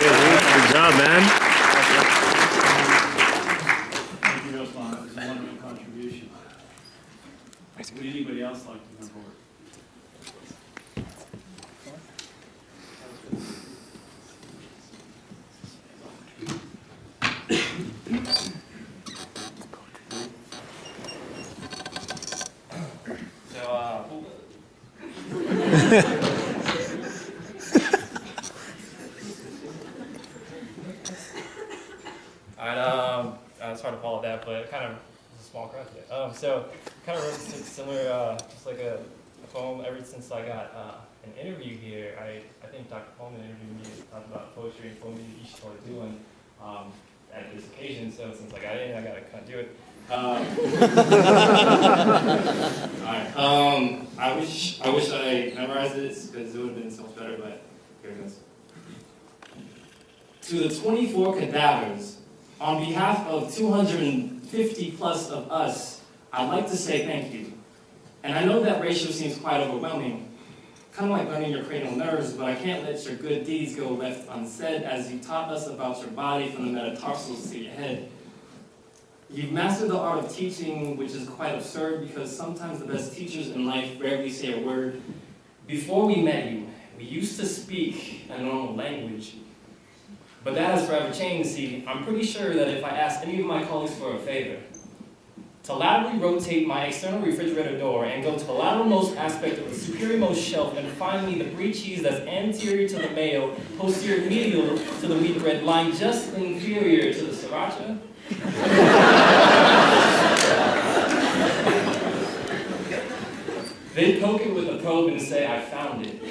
Good job, man. Thank you, Ruslan. That was a wonderful contribution. Would anybody else like to move forward? It's hard to follow that, but kind of a small crowd today. So kind of wrote similar, just like a poem ever since I got an interview here. I think Dr. Coleman interviewed me to talk about poetry and poetry that you should start doing at this occasion. So since I got in, I got to kind of do it. Alright. I wish I memorized this because it would have been so much better, but here it goes. To the 24 cadavers, on behalf of 250 plus of us, I'd like to say thank you. And I know that ratio seems quite overwhelming, kind of like burning your cranial nerves, but I can't let your good deeds go left unsaid as you taught us about your body from the metatarsals to your head. You've mastered the art of teaching, which is quite absurd because sometimes the best teachers in life rarely say a word. Before we met you, we used to speak a normal language. But that has forever changed. See, I'm pretty sure that if I asked any of my colleagues for a favor, to laterally rotate my external refrigerator door and go to the lateralmost aspect of the superiormost shelf and find me the brie cheese that's anterior to the mayo, posterior medial to the wheat bread, lying just inferior to the sriracha, they'd poke it with a probe and say, I found it.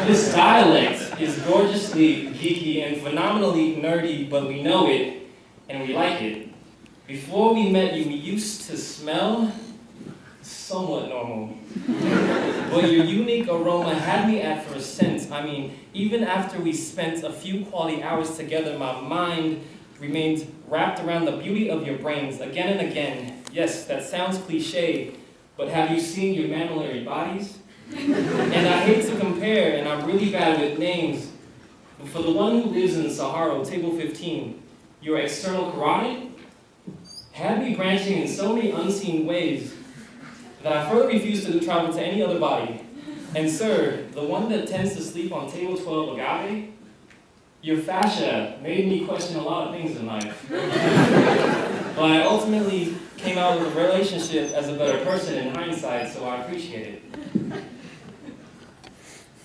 This dialect is gorgeously geeky and phenomenally nerdy, but we know it and we like it. Before we met you, we used to smell somewhat normal. But your unique aroma had me at first sense. I mean, even after we spent a few quality hours together, my mind remained wrapped around the beauty of your brains again and again. Yes, that sounds cliche, but have you seen your mammillary bodies? And I hate to compare, and I'm really bad with names, but for the one who lives in Sahara, table 15, your external carotid had me branching in so many unseen ways that I further refuse to travel to any other body. And sir, the one that tends to sleep on table 12 agave, your fascia made me question a lot of things in life. But I ultimately came out of the relationship as a better person in hindsight, so I appreciate it.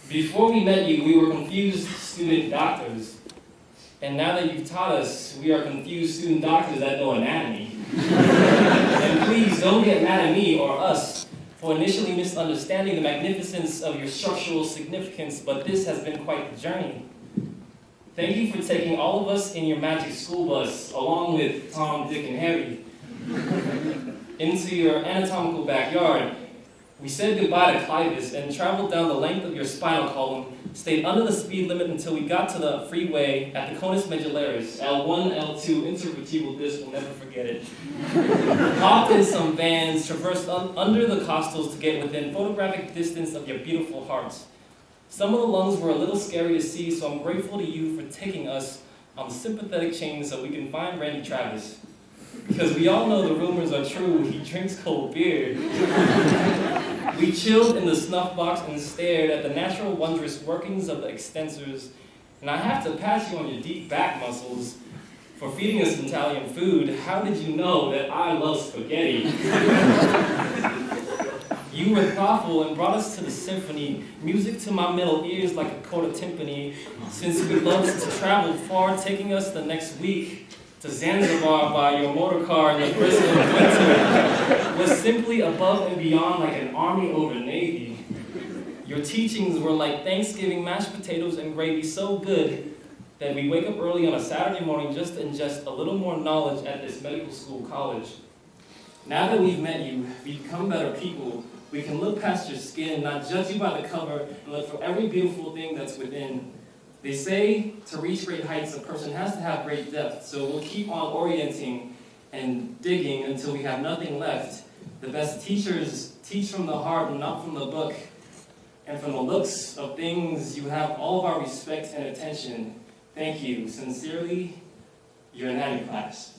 Before we met you, we were confused student doctors. And now that you've taught us, we are confused student doctors that know anatomy. And please don't get mad at me or us for initially misunderstanding the magnificence of your structural significance, but this has been quite the journey. Thank you for taking all of us in your magic school bus, along with Tom, Dick, and Harry, into your anatomical backyard. We said goodbye to Clivis and traveled down the length of your spinal column, stayed under the speed limit until we got to the freeway at the conus medullaris, L1, L2, intervertebral disc, we'll never forget it. Hopped in some vans, traversed under the costals to get within photographic distance of your beautiful hearts. Some of the lungs were a little scary to see, so I'm grateful to you for taking us on the sympathetic chain so we can find Randy Travis. Because we all know the rumors are true, he drinks cold beer. We chilled in the snuff box and stared at the natural wondrous workings of the extensors. And I have to pat you on your deep back muscles for feeding us Italian food. How did you know that I love spaghetti? You were thoughtful and brought us to the symphony, music to my middle ears like a coda timpani, since we loved to travel far, taking us the next week to Zanzibar by your motor car in the first of winter was simply above and beyond like an army over Navy. Your teachings were like Thanksgiving mashed potatoes and gravy, so good that we wake up early on a Saturday morning just to ingest a little more knowledge at this medical school college. Now that we've met you, we've become better people. We can look past your skin, not judge you by the cover, and look for every beautiful thing that's within. They say to reach great heights, a person has to have great depth, so we'll keep on orienting and digging until we have nothing left. The best teachers teach from the heart and not from the book. And from the looks of things, you have all of our respect and attention. Thank you. Sincerely, your anatomy class.